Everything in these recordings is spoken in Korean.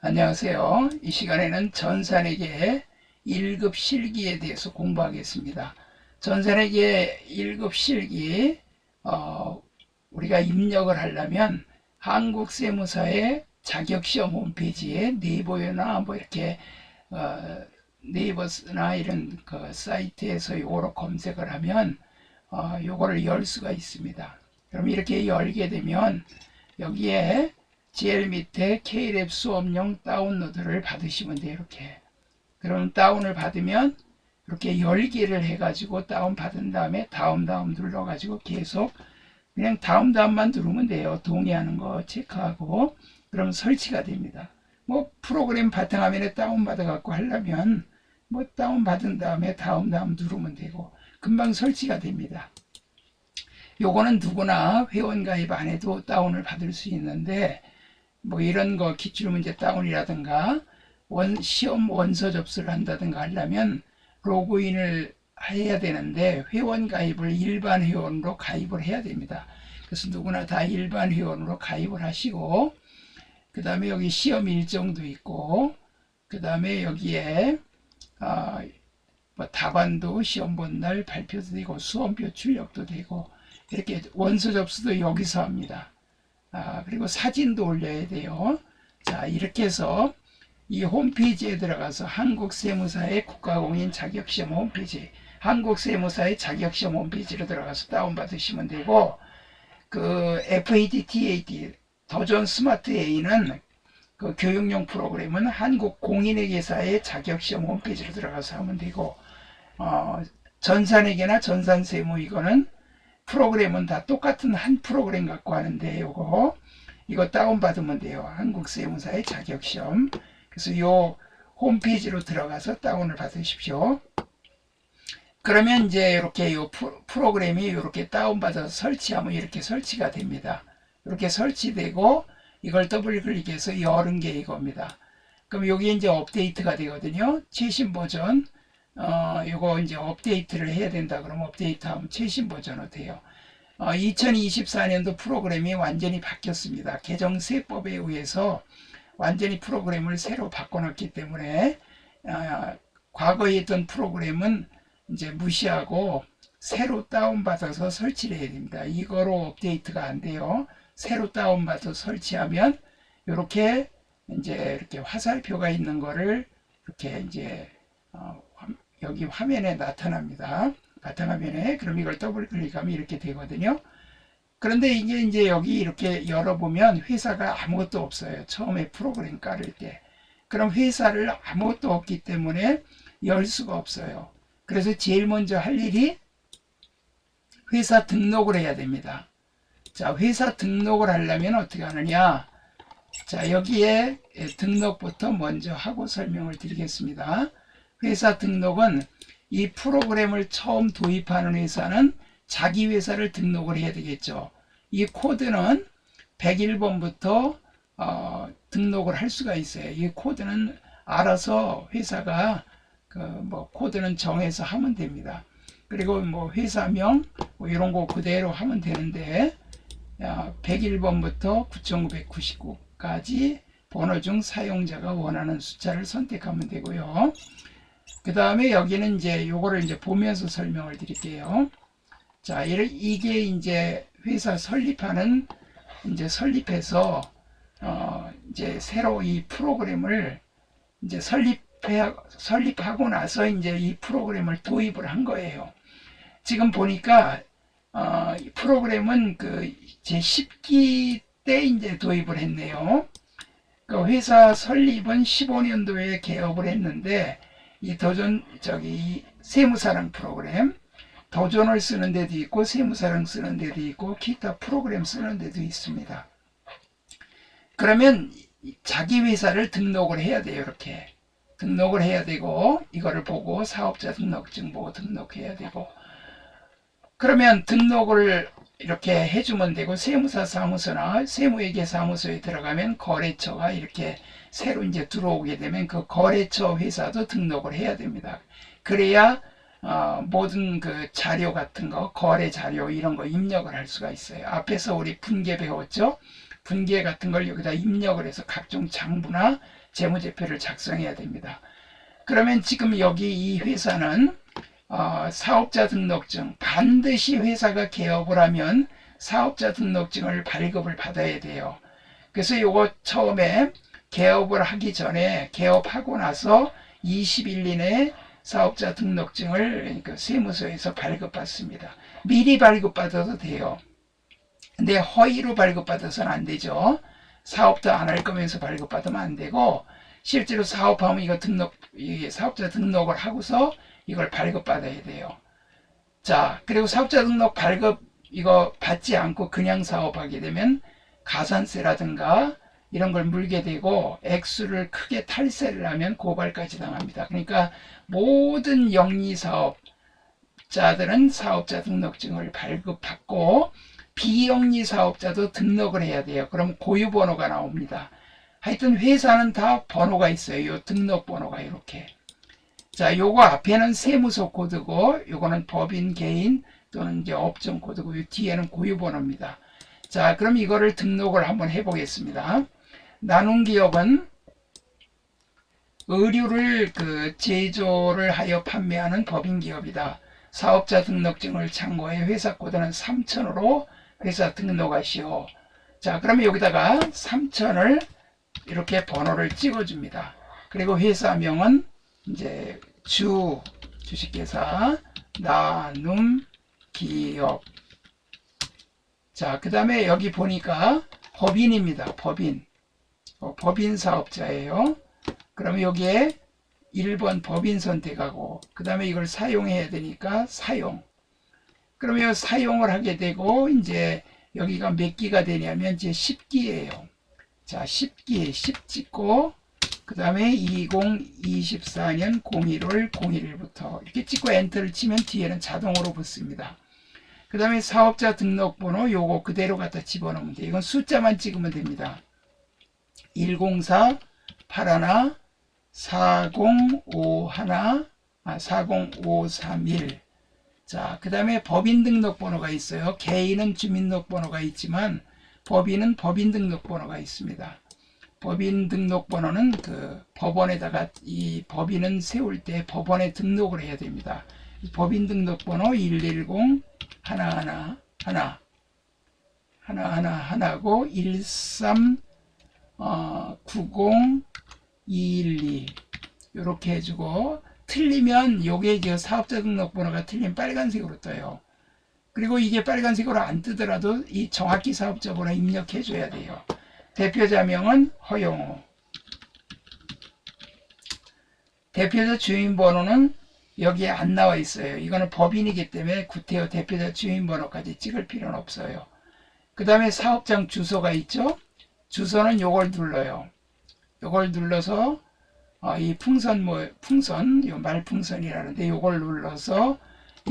안녕하세요. 이 시간에는 전산회계 1급 실기에 대해서 공부하겠습니다. 전산회계 1급 실기 우리가 입력을 하려면 한국세무사의 자격시험 홈페이지에 네이버나 뭐 이렇게 네이버나 이런 그 사이트에서 요거로 검색을 하면 요거를 열 수가 있습니다. 그럼 이렇게 열게 되면 여기에 제일 밑에 K랩 수업용 다운로드를 받으시면 돼요. 이렇게. 그럼 다운을 받으면 이렇게 열기를 해가지고 다운 받은 다음에 다음 눌러가지고 계속 그냥 다음만 누르면 돼요. 동의하는 거 체크하고 그럼 설치가 됩니다. 뭐 프로그램 바탕화면에 다운 받아갖고 하려면 뭐 다운 받은 다음에 다음 누르면 되고 금방 설치가 됩니다. 요거는 누구나 회원 가입 안 해도 다운을 받을 수 있는데 뭐 이런 거 기출문제 다운이라든가 시험 원서 접수를 한다든가 하려면 로그인을 해야 되는데 회원 가입을 일반 회원으로 가입을 해야 됩니다. 그래서 누구나 다 일반 회원으로 가입을 하시고 그 다음에 여기 시험 일정도 있고 그 다음에 여기에 뭐 답안도 시험 본 날 발표도 되고 수험표 출력도 되고 이렇게 원서 접수도 여기서 합니다. 그리고 사진도 올려야 돼요. 자, 이렇게 해서 이 홈페이지에 들어가서 한국세무사의 국가공인 자격시험 홈페이지, 한국세무사의 자격시험 홈페이지로 들어가서 다운받으시면 되고, 그 FADTAD, 더존 스마트 A는 그 교육용 프로그램은 한국공인회계사의 자격시험 홈페이지로 들어가서 하면 되고, 전산회계나 전산세무 이거는 프로그램은 다 똑같은 한 프로그램 갖고 하는데 이거 다운받으면 돼요. 한국세무사의 자격시험. 그래서 요 홈페이지로 들어가서 다운을 받으십시오. 그러면 이제 이렇게 요 프로그램이 이렇게 다운받아서 설치하면 이렇게 설치가 됩니다. 이렇게 설치되고 이걸 더블 클릭해서 열은 게 이겁니다. 그럼 여기 이제 업데이트가 되거든요. 최신 버전. 요거 이제 업데이트를 해야 된다 그러면 업데이트 하면 최신 버전으로 돼요. 2024년도 프로그램이 완전히 바뀌었습니다. 개정세법에 의해서 완전히 프로그램을 새로 바꿔놨기 때문에 과거에 있던 프로그램은 이제 무시하고 새로 다운받아서 설치를 해야 됩니다. 이거로 업데이트가 안 돼요. 새로 다운받아서 설치하면 이렇게 이제 이렇게 화살표가 있는 거를 이렇게 이제 여기 화면에 나타납니다. 바탕화면에. 그럼 이걸 더블 클릭하면 이렇게 되거든요. 그런데 이게 이제 여기 이렇게 열어보면 회사가 아무것도 없어요. 처음에 프로그램 깔을 때. 그럼 회사를 아무것도 없기 때문에 열 수가 없어요. 그래서 제일 먼저 할 일이 회사 등록을 해야 됩니다. 자, 회사 등록을 하려면 어떻게 하느냐. 자, 여기에 등록부터 먼저 하고 설명을 드리겠습니다. 회사 등록은 이 프로그램을 처음 도입하는 회사는 자기 회사를 등록을 해야 되겠죠. 이 코드는 101번부터 등록을 할 수가 있어요. 이 코드는 알아서 회사가 뭐 코드는 정해서 하면 됩니다. 그리고 뭐 회사명 뭐 이런 거 그대로 하면 되는데 101번부터 9999까지 번호 중 사용자가 원하는 숫자를 선택하면 되고요. 그 다음에 여기는 이제 요거를 이제 보면서 설명을 드릴게요. 자, 이게 이제 회사 설립하는 이제 설립해서 이제 새로 이 프로그램을 이제 설립하고 나서 이제 이 프로그램을 도입을 한 거예요. 지금 보니까 이 프로그램은 그 제 10기 때 이제 도입을 했네요. 그 회사 설립은 15년도에 개업을 했는데 이 세무사랑 프로그램 더존을 쓰는 데도 있고 세무사랑 쓰는 데도 있고 기타 프로그램 쓰는 데도 있습니다. 그러면 자기 회사를 등록을 해야 돼요. 이렇게 등록을 해야 되고 이거를 보고 사업자 등록증 보고 등록해야 되고 그러면 등록을 이렇게 해주면 되고 세무사 사무소나 세무회계 사무소에 들어가면 거래처가 이렇게 새로 이제 들어오게 되면 그 거래처 회사도 등록을 해야 됩니다. 그래야 모든 그 자료 같은 거 거래 자료 이런 거 입력을 할 수가 있어요. 앞에서 우리 분계 배웠죠. 분계 같은 걸 여기다 입력을 해서 각종 장부나 재무제표를 작성해야 됩니다. 그러면 지금 여기 이 회사는 사업자 등록증, 반드시 회사가 개업을 하면 사업자 등록증을 발급을 받아야 돼요. 그래서 요거 처음에 개업을 하기 전에 개업하고 나서 20일 이내에 사업자 등록증을 그러니까 세무서에서 발급받습니다. 미리 발급받아도 돼요. 근데 허위로 발급받아서는 안 되죠. 사업도 안 할 거면서 발급받으면 안 되고, 실제로 사업하면 이거 사업자 등록을 하고서 이걸 발급받아야 돼요. 자, 그리고 사업자 등록 발급 이거 받지 않고 그냥 사업하게 되면 가산세라든가 이런 걸 물게 되고, 액수를 크게 탈세를 하면 고발까지 당합니다. 그러니까 모든 영리사업자들은 사업자 등록증을 발급받고, 비영리 사업자도 등록을 해야 돼요. 그럼 고유번호가 나옵니다. 하여튼 회사는 다 번호가 있어요. 요 등록번호가 이렇게. 자, 요거 앞에는 세무서 코드고, 요거는 법인, 개인 또는 이제 업종 코드고, 요 뒤에는 고유번호입니다. 자, 그럼 이거를 등록을 한번 해보겠습니다. 나눔기업은 의류를 제조를 하여 판매하는 법인기업이다. 사업자 등록증을 참고해 회사 코드는 3000으로 회사 등록하시오. 자, 그러면 여기다가 3000을 이렇게 번호를 찍어줍니다. 그리고 회사명은 이제 주식회사 나눔기업. 자, 그 다음에 여기 보니까 법인입니다. 법인 사업자예요. 그러면 여기에 1번 법인 선택하고, 그 다음에 이걸 사용해야 되니까 사용. 그러면 사용을 하게 되고, 이제 여기가 몇 기가 되냐면 이제 10기예요. 자, 10기, 10 찍고, 그 다음에 2024년 01월 01일부터 이렇게 찍고 엔터를 치면 뒤에는 자동으로 붙습니다. 그 다음에 사업자 등록번호 요거 그대로 갖다 집어넣으면 돼요. 이건 숫자만 찍으면 됩니다. 104 81 4051 40531. 자, 그 다음에 법인 등록번호가 있어요. 개인은 주민등록번호가 있지만 법인은 법인 등록번호가 있습니다. 법인 등록번호는 법원에다가 이 법인은 세울 때 법원에 등록을 해야 됩니다. 법인 등록번호 110 하나고 13 90 212 이렇게 해주고, 틀리면 요게 이제 사업자 등록번호가 틀리면 빨간색으로 떠요. 그리고 이게 빨간색으로 안 뜨더라도 이 정확히 사업자 번호 입력해 줘야 돼요. 대표자명은 허용호. 대표자 주인번호는 여기에 안 나와 있어요. 이거는 법인이기 때문에 구태여 대표자 주인번호까지 찍을 필요는 없어요. 그 다음에 사업장 주소가 있죠. 주소는 요걸 눌러요. 요걸 눌러서 이 풍선 요 말풍선이라는데 요걸 눌러서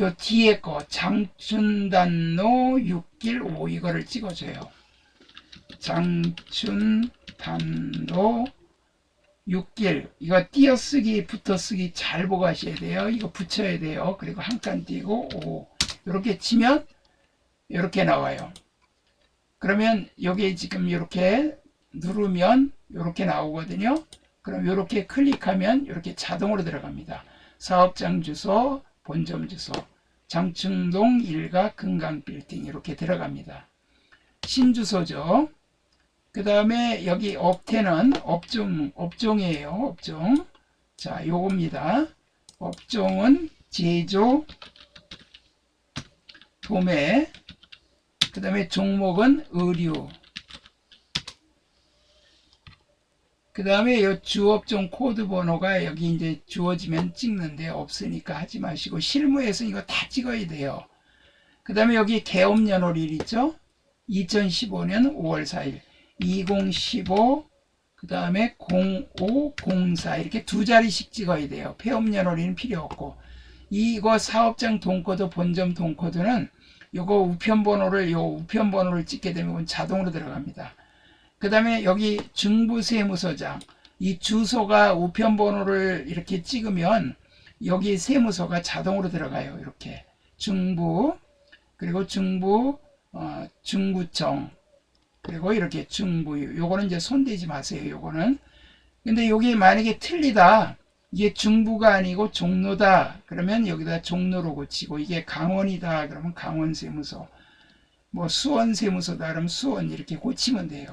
요 뒤에 거 장춘단로 6길 5 이거를 찍어줘요. 장춘단로 6길 이거 띄어쓰기 붙어쓰기 잘 보고 하셔야 돼요. 이거 붙여야 돼요. 그리고 한 칸 띄고 5 이렇게 치면 이렇게 나와요. 그러면 여기 지금 이렇게 누르면 이렇게 나오거든요. 그럼 이렇게 클릭하면 이렇게 자동으로 들어갑니다. 사업장 주소, 본점 주소, 장충동 1가 금강빌딩 이렇게 들어갑니다. 신주소죠. 그 다음에 여기 업태는 업종이에요. 업종. 자, 요겁니다. 업종은 제조, 도매, 그 다음에 종목은 의류. 그 다음에 이 주업종 코드 번호가 여기 이제 주어지면 찍는데 없으니까 하지 마시고, 실무에서 이거 다 찍어야 돼요. 그 다음에 여기 개업연월일 있죠? 2015년 5월 4일, 2015, 그 다음에 0504 이렇게 두 자리씩 찍어야 돼요. 폐업연월일은 필요 없고, 이거 사업장 돈코드, 본점 돈코드는 요거 우편번호를 찍게 되면 자동으로 들어갑니다. 그 다음에 여기 중부세무서장, 이 주소가 우편번호를 이렇게 찍으면 여기 세무서가 자동으로 들어가요. 이렇게 중부, 그리고 중부청, 그리고 이렇게 중부유. 요거는 이제 손대지 마세요. 요거는. 근데 여기 만약에 틀리다. 이게 중부가 아니고 종로다. 그러면 여기다 종로로 고치고, 이게 강원이다. 그러면 강원세무서. 뭐 수원세무서다. 그러면 수원 이렇게 고치면 돼요.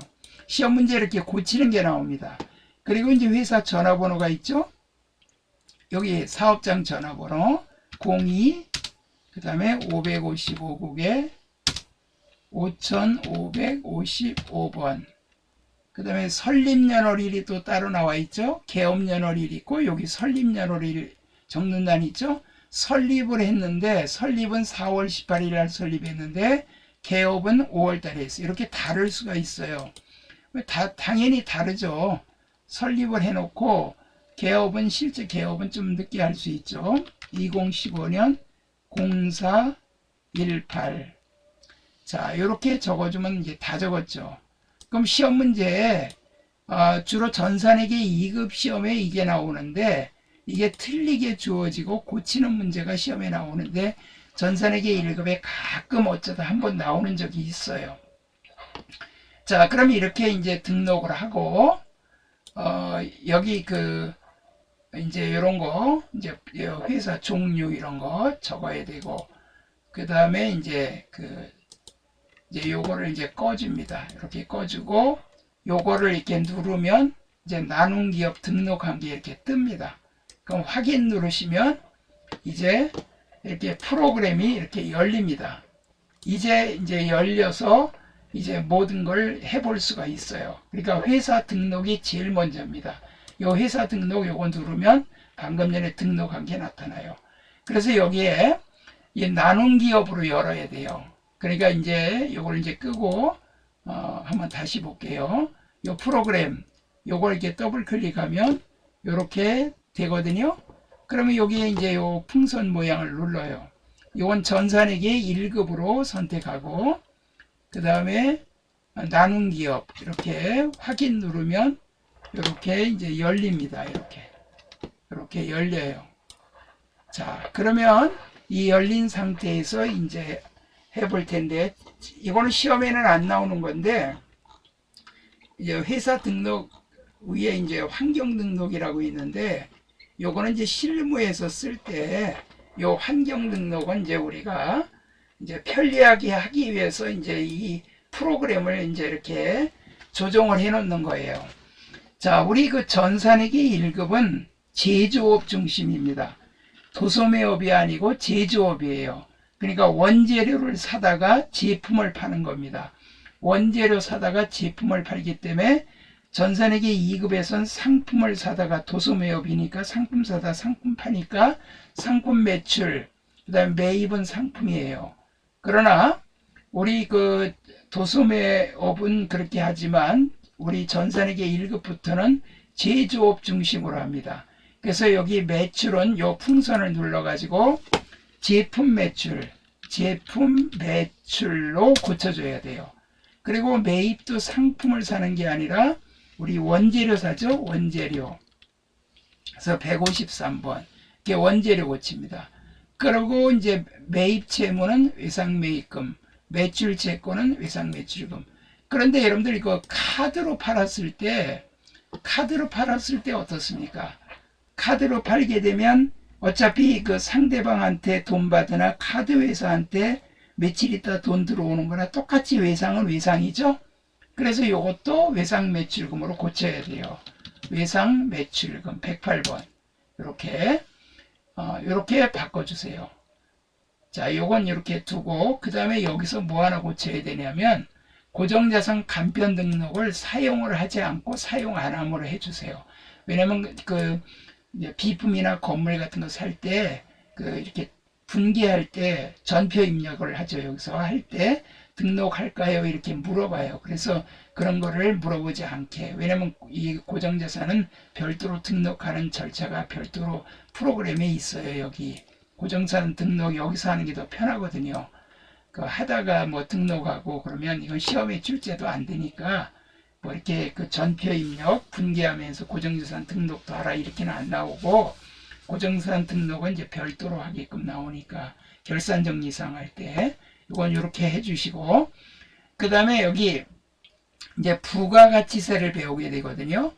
시험 문제 이렇게 고치는 게 나옵니다. 그리고 이제 회사 전화번호가 있죠. 여기 사업장 전화번호 02, 그 다음에 555국에 5555번. 그 다음에 설립연월일이 또 따로 나와 있죠. 개업연월일 있고 여기 설립연월일 적는단 있죠. 설립을 했는데 설립은 4월 18일 날 설립했는데 개업은 5월 달에 했어요. 이렇게 다를 수가 있어요. 당연히 다르죠. 설립을 해놓고 개업은 실제 개업은 좀 늦게 할 수 있죠. 2015년 0418. 자, 이렇게 적어주면 이제 다 적었죠. 그럼 시험 문제에 주로 전산회계 2급 시험에 이게 나오는데 이게 틀리게 주어지고 고치는 문제가 시험에 나오는데 전산회계 1급에 가끔 어쩌다 한번 나오는 적이 있어요. 자, 그럼 이렇게 이제 등록을 하고 여기 이제 이런 거 이제 회사 종류 이런 거 적어야 되고 그 다음에 이제 이제 요거를 이제 꺼줍니다. 이렇게 꺼주고 요거를 이렇게 누르면 이제 나눔 기업 등록한 게 이렇게 뜹니다. 그럼 확인 누르시면 이제 이렇게 프로그램이 이렇게 열립니다. 이제 열려서 이제 모든 걸 해볼 수가 있어요. 그러니까 회사 등록이 제일 먼저입니다. 요 회사 등록 요거 누르면 방금 전에 등록한 게 나타나요. 그래서 여기에 이 나눔 기업으로 열어야 돼요. 그러니까 이제 요걸 이제 끄고 한번 다시 볼게요. 요 프로그램 요걸 이렇게 더블 클릭하면 요렇게 되거든요. 그러면 여기에 이제 요 풍선 모양을 눌러요. 요건 전산회계 1급으로 선택하고 그 다음에 나눔 기업 이렇게 확인 누르면 이렇게 이제 열립니다. 이렇게 열려요. 자, 그러면 이 열린 상태에서 이제 해볼 텐데 이거는 시험에는 안 나오는 건데 이제 회사 등록 위에 이제 환경 등록이라고 있는데 요거는 이제 실무에서 쓸 때 요 환경 등록은 이제 우리가 이제 편리하게 하기 위해서 이제 이 프로그램을 이제 이렇게 조정을 해 놓는 거예요. 자, 우리 전산회계 1급은 제조업 중심입니다. 도소매업이 아니고 제조업이에요. 그러니까 원재료를 사다가 제품을 파는 겁니다. 원재료 사다가 제품을 팔기 때문에 전산회계 2급에선 상품을 사다가 도소매업이니까 상품 사다 상품 파니까 상품 매출, 그 다음에 매입은 상품이에요. 그러나 우리 도소매업은 그렇게 하지만 우리 전산회계 1급부터는 제조업 중심으로 합니다. 그래서 여기 매출은 요 풍선을 눌러가지고 제품 매출로 고쳐줘야 돼요. 그리고 매입도 상품을 사는 게 아니라 우리 원재료 사죠. 원재료. 그래서 153번. 이게 원재료 고칩니다. 그리고 이제 매입 채무는 외상매입금, 매출 채권은 외상매출금. 그런데 여러분들 이거 카드로 팔았을 때 어떻습니까? 카드로 팔게 되면 어차피 상대방한테 돈 받으나 카드 회사한테 며칠 있다 돈 들어오는 거나 똑같이 외상은 외상이죠. 그래서 이것도 외상 매출금으로 고쳐야 돼요. 외상 매출금 108번 이렇게 바꿔주세요. 자, 요건 이렇게 두고 그 다음에 여기서 뭐 하나 고쳐야 되냐면 고정자산 간편 등록을 사용을 하지 않고 사용 안 함으로 해주세요. 왜냐면 비품이나 건물 같은 거 살 때 이렇게 분기할 때 전표 입력을 하죠. 여기서 할 때 등록할까요? 이렇게 물어봐요. 그래서 그런 거를 물어보지 않게. 왜냐면 이 고정자산은 별도로 등록하는 절차가 별도로 프로그램에 있어요. 여기 고정자산 등록 여기서 하는 게 더 편하거든요. 하다가 뭐 등록하고 그러면 이건 시험에 출제도 안 되니까 뭐 이렇게 전표 입력 분기하면서 고정자산 등록도 하라 이렇게는 안 나오고 고정자산 등록은 이제 별도로 하게끔 나오니까 결산정리상 할 때 이건 이렇게 해주시고 그 다음에 여기 이제 부가가치세를 배우게 되거든요.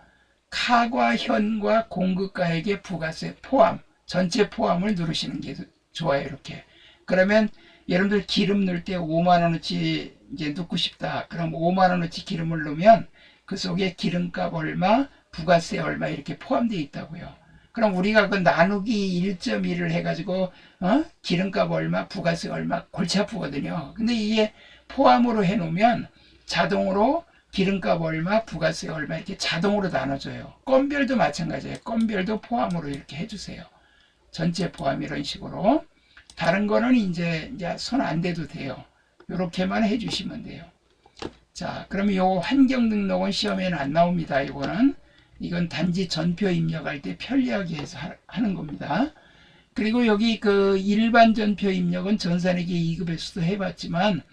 카과 현과 공급가액의 부가세 포함, 전체 포함을 누르시는 게 좋아요. 이렇게. 그러면 여러분들 기름 넣을 때 5만원어치 이제 넣고 싶다. 그럼 5만원어치 기름을 넣으면 그 속에 기름값 얼마, 부가세 얼마 이렇게 포함되어 있다고요. 그럼 우리가 그 나누기 1.1을 해가지고 기름값 얼마, 부가세 얼마 골치 아프거든요. 근데 이게 포함으로 해놓으면 자동으로 기름값 얼마, 부가세 얼마 이렇게 자동으로 나눠줘요. 건별도 마찬가지예요. 건별도 포함으로 이렇게 해주세요. 전체 포함 이런 식으로. 다른 거는 이제 손 안 대도 돼요. 이렇게만 해주시면 돼요. 자, 그러면 요 환경 등록은 시험에는 안 나옵니다. 이건 단지 전표 입력할 때 편리하게 해서 하는 겁니다. 그리고 여기 그 일반 전표 입력은 전산회계 2급에서도 해봤지만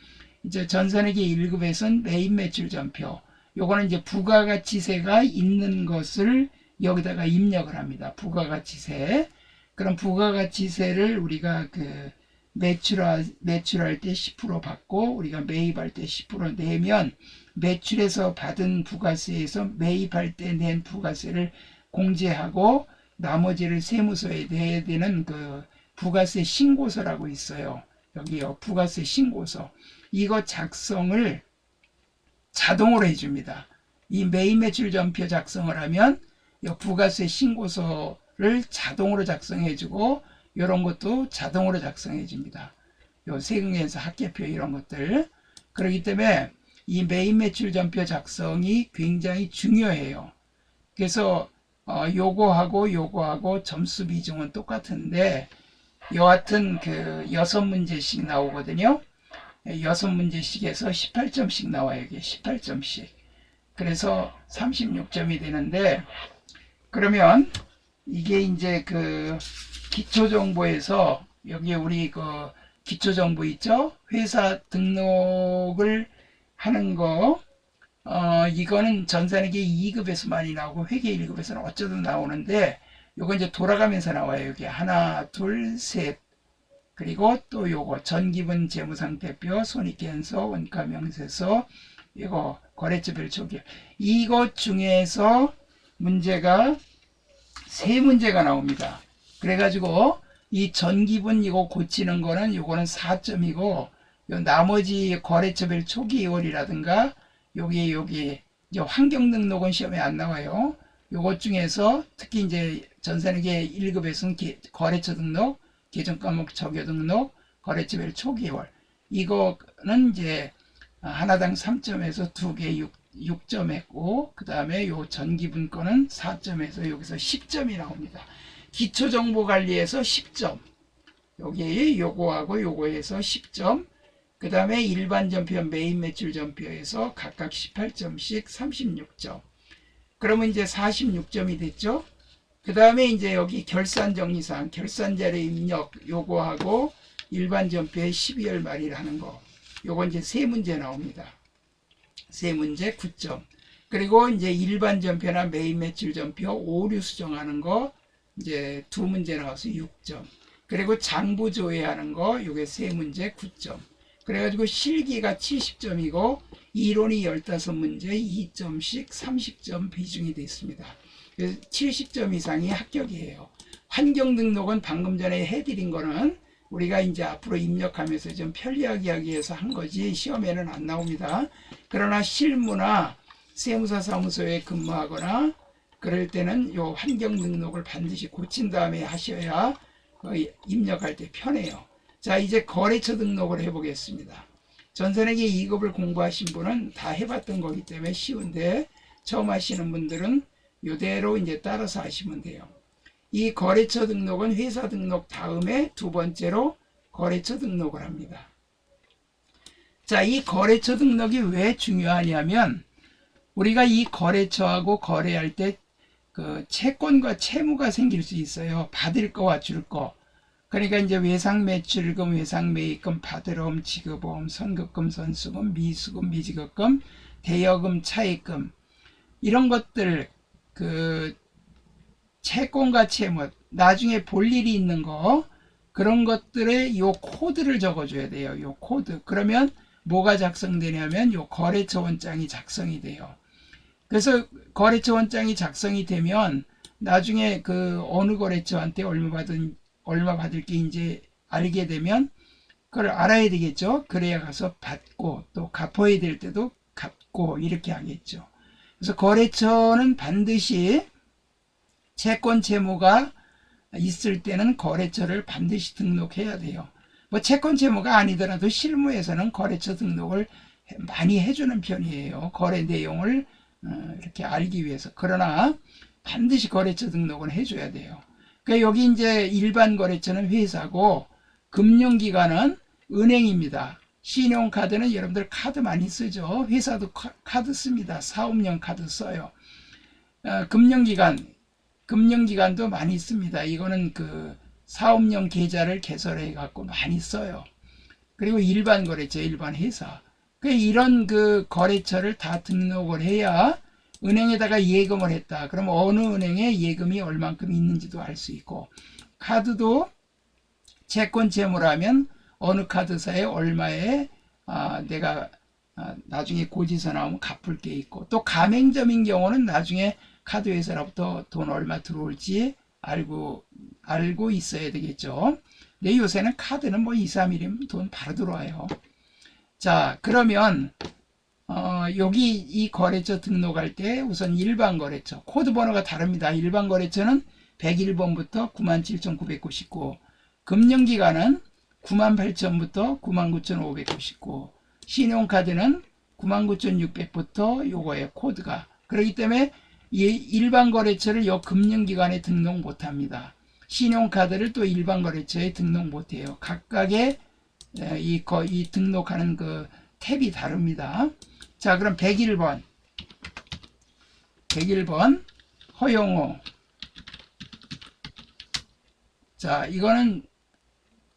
이제 전산회계 1급에서는 메인 매출 전표. 요거는 이제 부가가치세가 있는 것을 여기다가 입력을 합니다. 부가가치세. 그럼 부가가치세를 우리가 그 매출할 때 10% 받고 우리가 매입할 때 10% 내면 매출에서 받은 부가세에서 매입할 때 낸 부가세를 공제하고 나머지를 세무서에 내야 되는 그 부가세 신고서라고 있어요. 여기요. 부가세 신고서. 이거 작성을 자동으로 해줍니다. 이 매입 매출 전표 작성을 하면 이 부가세 신고서를 자동으로 작성해주고 이런 것도 자동으로 작성해줍니다. 요 세금계산서 합계표 이런 것들. 그렇기 때문에 이 매입 매출 전표 작성이 굉장히 중요해요. 그래서 요거하고 점수 비중은 똑같은데 여하튼 그 6문제씩 나오거든요. 6문제씩에서 18점씩 나와요. 이게 18점씩. 그래서 36점이 되는데 그러면 이게 이제 그 기초정보에서 여기 우리 그 기초정보 있죠? 회사 등록을 하는 거 이거는 전산회계 2급에서 많이 나오고 회계 1급에서는 어쩌든 나오는데 요거 이제 돌아가면서 나와요. 여기 하나, 둘, 셋. 그리고 또 요거 전기분 재무상태표, 손익계산서, 원가명세서, 이거 거래처별 조기. 이것 중에서 문제가 3문제가 나옵니다. 그래가지고 이 전기분 이거 고치는 거는 요거는 4점이고 요 나머지 거래처별 초기월이라든가 여기 이제 환경 등록은 시험에 안 나와요. 요것 중에서 특히 이제 전산회계 1급에서는 거래처 등록, 계정과목 적용 등록, 거래처별 초기월. 이거는 이제 하나당 3점에서 2개 6점 했고, 그 다음에 요 전기분 거는 4점에서 여기서 10점이 나옵니다. 기초정보관리에서 10점. 여기 요거하고 요거에서 10점. 그 다음에 일반전표, 매입매출전표에서 각각 18점씩 36점. 그러면 이제 46점이 됐죠. 그 다음에 이제 여기 결산정리사항, 결산자료 입력 요거하고 일반전표의 12월 말일 하는 거. 요거 이제 3문제 나옵니다. 3문제 9점. 그리고 이제 일반전표나 매입매출전표 오류 수정하는 거 이제 2문제 나와서 6점. 그리고 장부 조회하는 거 요게 3문제 9점. 그래가지고 실기가 70점이고 이론이 15문제 2점씩 30점 비중이 되어 있습니다. 그래서 70점 이상이 합격이에요. 환경 등록은 방금 전에 해드린 거는 우리가 이제 앞으로 입력하면서 좀 편리하게 하기 위해서 한 거지 시험에는 안 나옵니다. 그러나 실무나 세무사 사무소에 근무하거나 그럴 때는 요 환경 등록을 반드시 고친 다음에 하셔야 입력할 때 편해요. 자, 이제 거래처 등록을 해보겠습니다. 전산회계 2급을 공부하신 분은 다 해봤던 거기 때문에 쉬운데 처음 하시는 분들은 이대로 이제 따라서 하시면 돼요. 이 거래처 등록은 회사 등록 다음에 2번째로 거래처 등록을 합니다. 자, 이 거래처 등록이 왜 중요하냐면 우리가 이 거래처하고 거래할 때 그 채권과 채무가 생길 수 있어요. 받을 거와 줄 거. 그러니까 이제 외상매출금, 외상매입금, 받으러움, 지급보험, 선급금, 선수금, 미수금, 미지급금, 대여금, 차입금 이런 것들 그 채권과 채무 나중에 볼 일이 있는 거 그런 것들의 요 코드를 적어줘야 돼요. 요 코드. 그러면 뭐가 작성되냐면 요 거래처 원장이 작성이 돼요. 그래서 거래처 원장이 작성이 되면 나중에 그 어느 거래처한테 얼마 받을 게 이제 알게 되면 그걸 알아야 되겠죠. 그래야 가서 받고 또 갚아야 될 때도 갚고 이렇게 하겠죠. 그래서 거래처는 반드시 채권 채무가 있을 때는 거래처를 반드시 등록해야 돼요. 뭐 채권 채무가 아니더라도 실무에서는 거래처 등록을 많이 해주는 편이에요. 거래 내용을 이렇게 알기 위해서. 그러나 반드시 거래처 등록은 해줘야 돼요. 그러니까 여기 이제 일반 거래처는 회사고 금융기관은 은행입니다. 신용카드는 여러분들 카드 많이 쓰죠. 회사도 카드 씁니다. 사업용 카드 써요. 금융기관도 많이 씁니다. 이거는 그 사업용 계좌를 개설해 갖고 많이 써요. 그리고 일반 거래처, 일반 회사. 이런 그 거래처를 다 등록을 해야 은행에다가 예금을 했다. 그럼 어느 은행에 예금이 얼만큼 있는지도 알 수 있고, 카드도 채권 채무라면 어느 카드사에 얼마에 내가 나중에 고지서 나오면 갚을 게 있고, 또 가맹점인 경우는 나중에 카드 회사로부터 돈 얼마 들어올지 알고 있어야 되겠죠. 근데 요새는 카드는 뭐 2, 3일이면 돈 바로 들어와요. 자, 그러면 여기 이 거래처 등록할 때 우선 일반 거래처 코드 번호가 다릅니다. 일반 거래처는 101번부터 97,999, 금융기관은 98,000부터 99,599, 신용카드는 99,600부터 요거의 코드가. 그렇기 때문에 이 일반 거래처를 요 금융기관에 등록 못합니다. 신용카드를 또 일반 거래처에 등록 못해요. 각각의 이 등록하는 그 탭이 다릅니다. 자, 그럼 101번 허용호. 자, 이거는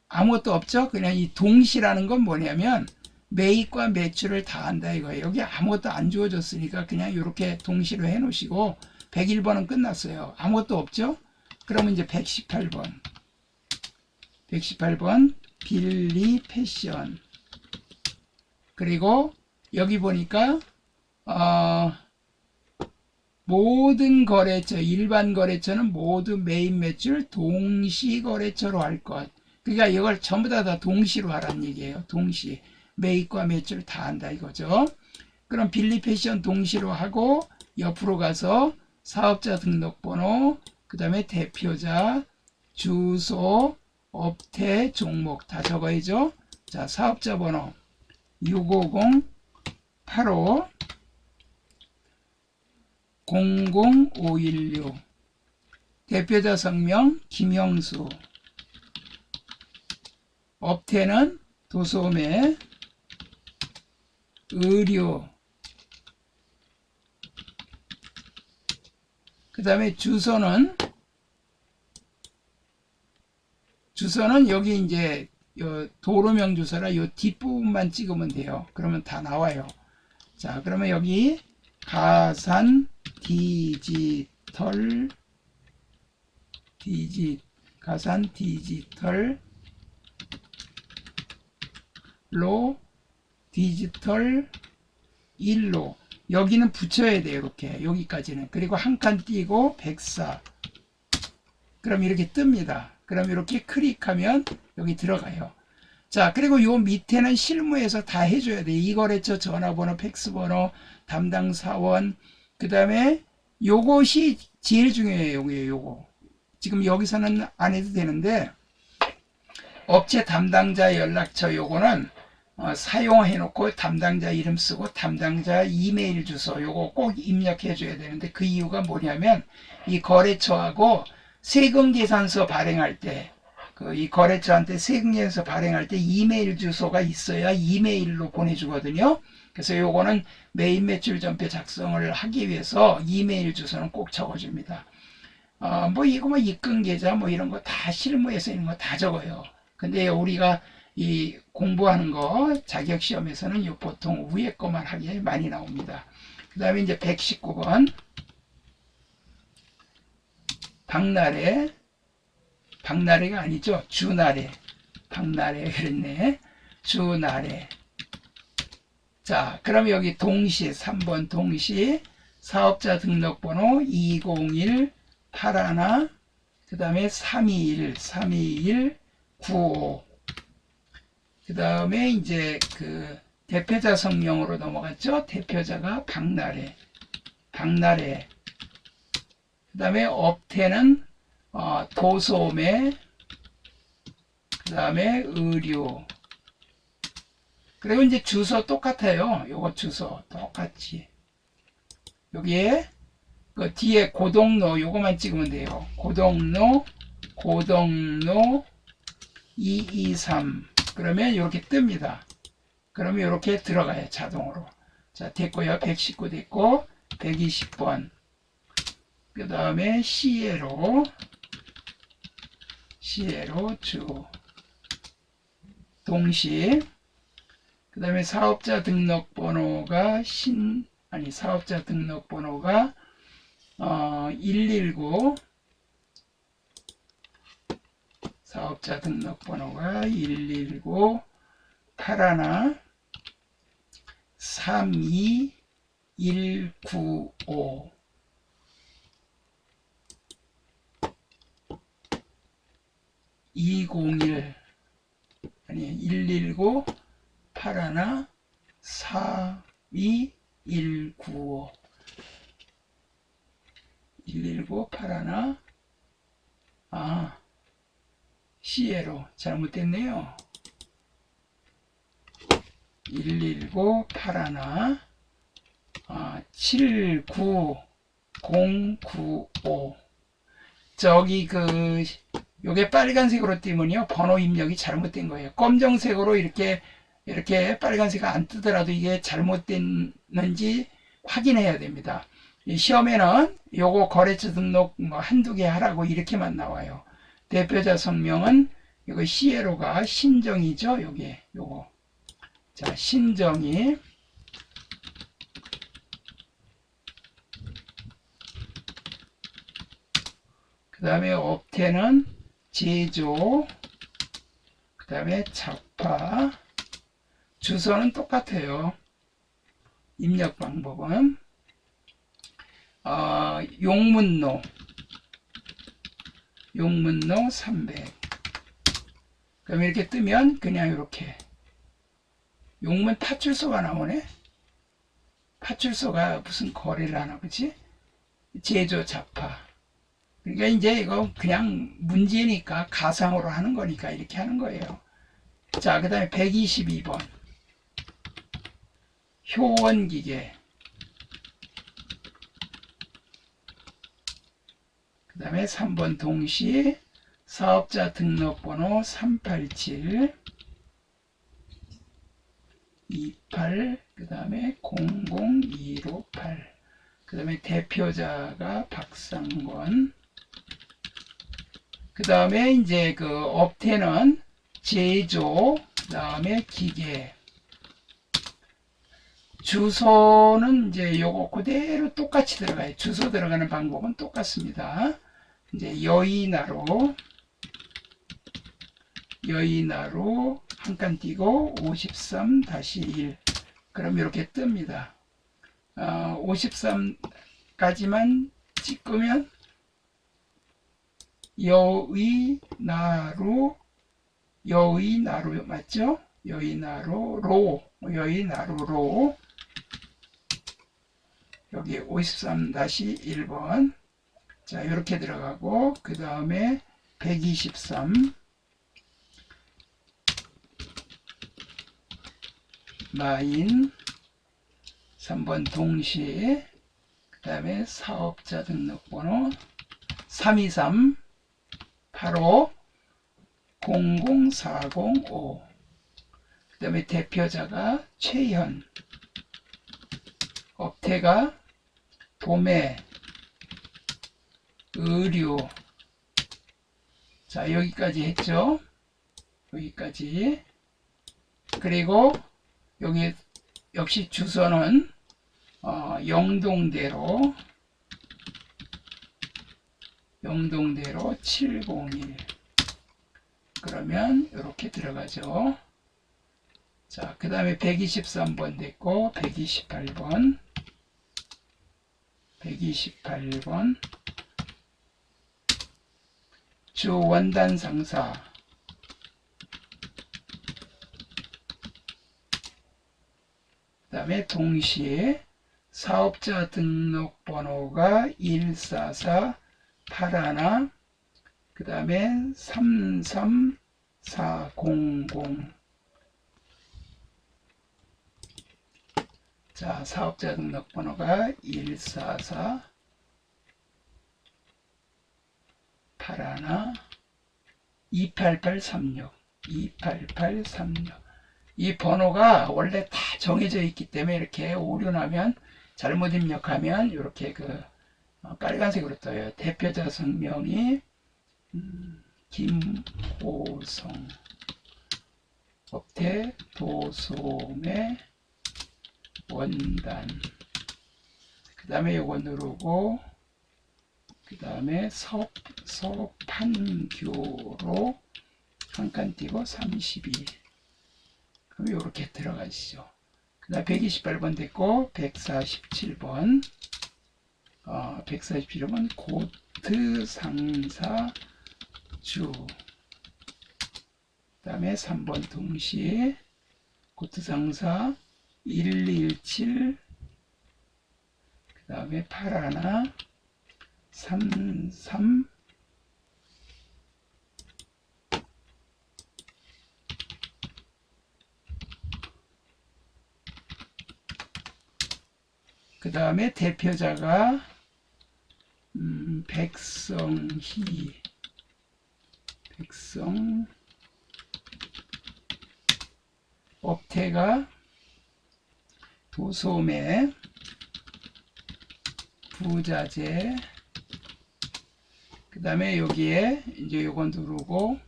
아무것도 없죠. 그냥 이 동시라는 건 뭐냐면 매입과 매출을 다 한다 이거예요. 여기 아무것도 안 주어졌으니까 그냥 이렇게 동시로 해 놓으시고 101번은 끝났어요. 아무것도 없죠. 그러면 이제 118번 빌리 패션. 그리고 여기 보니까 모든 거래처, 일반 거래처는 모두 매입 매출 동시 거래처로 할 것. 그러니까 이걸 전부 다 동시로 하라는 얘기예요. 동시. 매입과 매출 다 한다 이거죠. 그럼 빌리 패션 동시로 하고 옆으로 가서 사업자 등록번호, 그 다음에 대표자, 주소, 업태, 종목 다 적어야죠. 자, 사업자 번호 650-85 00516, 대표자 성명 김형수, 업태는 도소매, 의료, 그 다음에 주소는 여기 이제 요 도로명 주소라 요 뒷부분만 찍으면 돼요. 그러면 다 나와요. 자, 그러면 여기 가산 디지털로 디지털 1로 여기는 붙여야 돼요. 이렇게 여기까지는. 그리고 한 칸 띄고 104. 그럼 이렇게 뜹니다. 그럼 이렇게 클릭하면 여기 들어가요. 자, 그리고 요 밑에는 실무에서 다 해줘야 돼요. 이 거래처 전화번호, 팩스번호, 담당 사원, 그 다음에 요것이 제일 중요해요. 요거. 지금 여기서는 안 해도 되는데 업체 담당자 연락처 요거는 사용해 놓고 담당자 이름 쓰고 담당자 이메일 주소 요거 꼭 입력해 줘야 되는데 그 이유가 뭐냐면 이 거래처하고 세금계산서 발행할 때 이 거래처한테 세금계산서 발행할 때 이메일 주소가 있어야 이메일로 보내주거든요. 그래서 요거는 매입 매출 전표 작성을 하기 위해서 이메일 주소는 꼭 적어줍니다. 뭐 이거 뭐 입금 계좌 뭐 이런 거 다 실무에서 있는 거 다 적어요. 근데 우리가 이 공부하는 거 자격 시험에서는 요 보통 위에 거만 하게 많이 나옵니다. 그 다음에 이제 119번 박나래가 아니죠. 주나래. 박나래 그랬네. 주나래. 자, 그럼 여기 동시 3번 동시 사업자 등록번호 20181 그 다음에 321 그 다음에 이제 그 대표자 성명으로 넘어갔죠. 대표자가 박나래 그 다음에 업태는 도소매 그 다음에 의류 그리고 이제 주소 똑같아요. 요거 주소 똑같이 여기에 그 뒤에 고동로 요거만 찍으면 돼요. 고동로 223 그러면 이렇게 뜹니다. 그러면 이렇게 들어가요. 자동으로. 자, 됐고요. 119 됐고 120번 그 다음에 시에로 주 동시 그 다음에 사업자 등록번호가 사업자 등록번호가 119 사업자 등록번호가 119 81 32195 201 119 81 32195 119 81 시에로 잘못됐네요. 119 81 79095 저기 요게 빨간색으로 띄면요 번호 입력이 잘못된 거예요. 검정색으로 이렇게 빨간색 안 뜨더라도 이게 잘못됐는지 확인해야 됩니다. 시험에는 요거 거래처 등록 한두 개 하라고 이렇게만 나와요. 대표자 성명은 이거 시에로가 신정이죠. 요거 자 신정이 그 다음에 업태는 제조 그 다음에 작파 주소는 똑같아요. 입력 방법은 용문로 300 그럼 이렇게 뜨면 그냥 이렇게 용문 파출소가 나오네. 파출소가 무슨 거래를 하나 보지? 제조 작파 그러니까 이제 이거 그냥 문제니까 가상으로 하는 거니까 이렇게 하는 거예요. 자, 그 다음에 122번 효원기계 그 다음에 3번 동시 사업자 등록번호 387 28 그 다음에 00158 그 다음에 대표자가 박상권 그 다음에 이제 그 업태는 제조 그 다음에 기계 주소는 이제 요거 그대로 똑같이 들어가요. 주소 들어가는 방법은 똑같습니다. 이제 여의나로 한 칸 띄고 53-1 그럼 이렇게 뜹니다. 53까지만 찍으면 여의나루 맞죠? 여의나루로 여기 53-1번 자 이렇게 들어가고 그 다음에 123 마인 3번 동시에 그 다음에 사업자 등록번호 323 85 00405 그 다음에 대표자가 최현 업태가 도매 의류 자 여기까지 했죠. 여기까지 그리고 여기 역시 주소는 영동대로 701 그러면 이렇게 들어가죠. 자, 그 다음에 123번 됐고, 128번, 주 원단 상사, 그 다음에 동시에 사업자 등록번호가 1448하나, 그 다음에 33400. 자, 사업자 등록번호가 1448하나 28836. 이 번호가 원래 다 정해져 있기 때문에 이렇게 오류 나면 잘못 입력하면 이렇게 빨간색으로 떠요. 대표자 성명이 김호성, 업태 도소매 원단, 그 다음에 요거 누르고, 그 다음에 서판교로 한 칸 띄고 32. 그럼 요렇게 들어가시죠. 그 다음에 128번 됐고, 147번, 147번 고트 상사 주, 그 다음에 3번 동시에 고트 상사 117, 그 다음에 81, 33, 그 다음에 대표자가 백성희, 업태가 도소매, 부자재, 그 다음에 여기에 이제 요거 누르고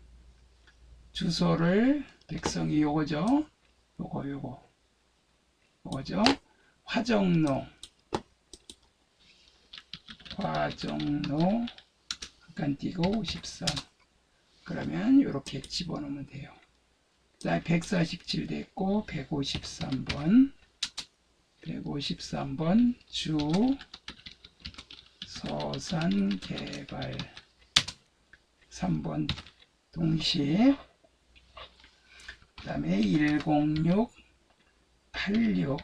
주소를 백성이 요거죠. 요거죠. 화정로 한칸 띄고 53. 그러면 이렇게 집어넣으면 돼요. 그 다음에 147 됐고 153번 주 서산개발 3번 동시에, 그 다음에 106 86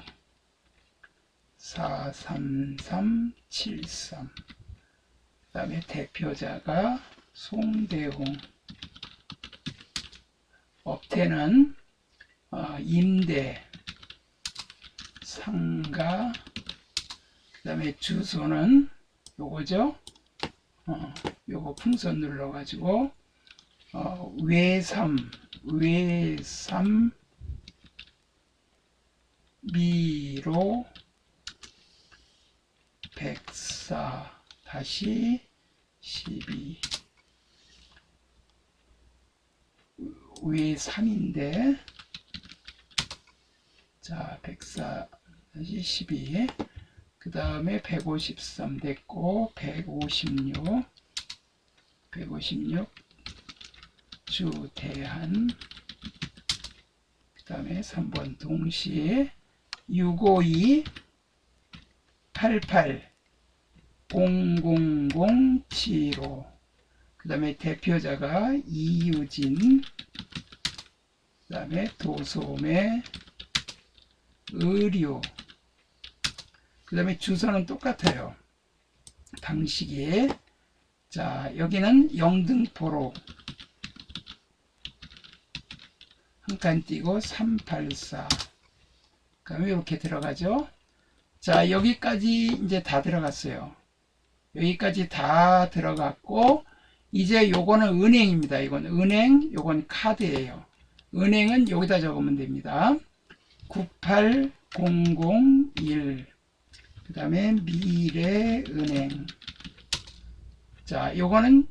43373, 그 다음에 대표자가 송대웅, 업태는 임대, 상가, 그 다음에 주소는 요거죠. 요거 풍선 눌러가지고 외삼 미로 104-12 외3인데, 자 104-12, 그 다음에 153 됐고 156 주대한, 그 다음에 3번 동시에 652 88 00075, 그 다음에 대표자가 이유진, 그 다음에 도소매 의류, 그 다음에 주소는 똑같아요. 방식이, 자 여기는 영등포로 한 칸 띄고 384. 그러면 이렇게 들어가죠. 자 여기까지 이제 다 들어갔어요. 여기까지 다 들어갔고, 이제 요거는 은행입니다. 이건 은행, 요건 카드예요. 은행은 여기다 적으면 됩니다. 98001, 그 다음에 미래은행. 자 요거는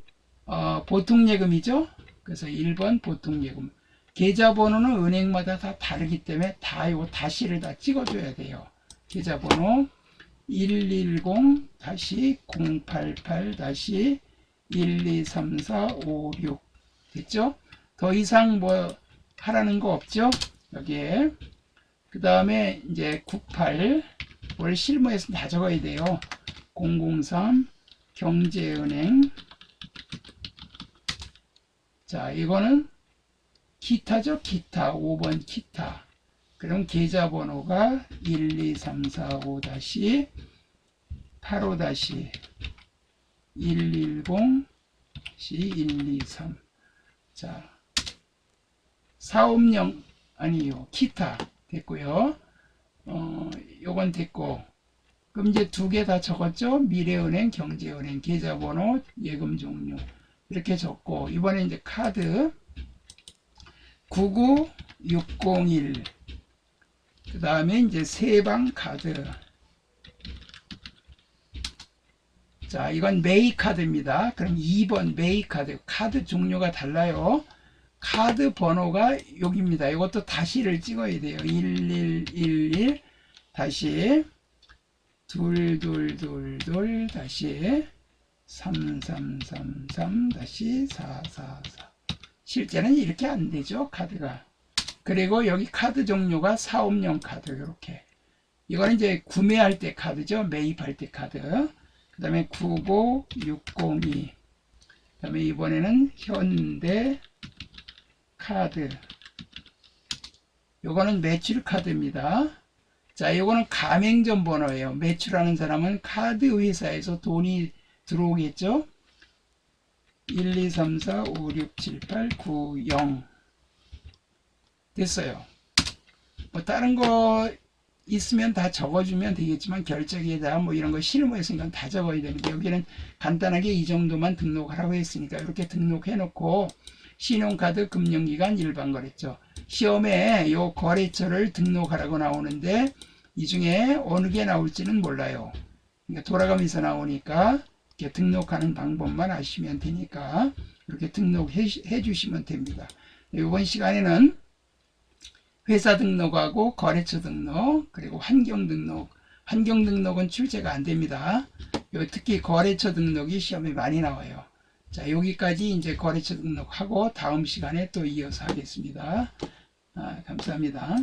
보통예금이죠. 그래서 1번 보통예금. 계좌번호는 은행마다 다 다르기 때문에 다 요거 다시를 다 찍어줘야 돼요. 계좌번호 110-088-123456 됐죠? 더 이상 뭐 하라는 거 없죠? 여기에 그 다음에 이제 98 원래 실무에서 다 적어야 돼요. 003 경제은행. 자, 이거는 기타죠. 기타 5번 기타. 그럼 계좌번호가 12345-810-123. 자, 사업령 아니요, 기타 됐고요. 요건 됐고, 그럼 이제 두 개 다 적었죠. 미래은행, 경제은행, 계좌번호, 예금 종류 이렇게 적고, 이번에 이제 카드 99601. 그 다음에 이제 세방 카드. 자, 이건 메이 카드입니다. 그럼 2번 메이 카드. 카드 종류가 달라요. 카드 번호가 여기입니다. 이것도 다시를 찍어야 돼요. 1111 다시 2222 다시 3333 다시 444. 실제는 이렇게 안 되죠, 카드가. 그리고 여기 카드 종류가 사업용 카드. 이렇게. 이거는 이제 구매할 때 카드죠. 매입할 때 카드. 그 다음에 95602. 그 다음에 이번에는 현대 카드. 요거는 매출 카드입니다. 자, 요거는 가맹점 번호예요. 매출하는 사람은 카드 회사에서 돈이 들어오겠죠. 1, 2, 3, 4, 5, 6, 7, 8, 9, 0. 됐어요. 뭐 다른 거 있으면 다 적어주면 되겠지만 결제기에다 뭐 이런 거 실무했으니까 다 적어야 되는데 여기는 간단하게 이 정도만 등록하라고 했으니까 이렇게 등록해 놓고 신용카드 금융기관 일반거래처 시험에 요 거래처를 등록하라고 나오는데 이 중에 어느 게 나올지는 몰라요. 그러니까 돌아가면서 나오니까 이렇게 등록하는 방법만 아시면 되니까 이렇게 등록해 주시면 됩니다. 이번 시간에는 회사 등록하고 거래처 등록 그리고 환경 등록. 환경 등록은 출제가 안 됩니다. 특히 거래처 등록이 시험에 많이 나와요. 자, 여기까지 이제 거래처 등록하고 다음 시간에 또 이어서 하겠습니다. 감사합니다.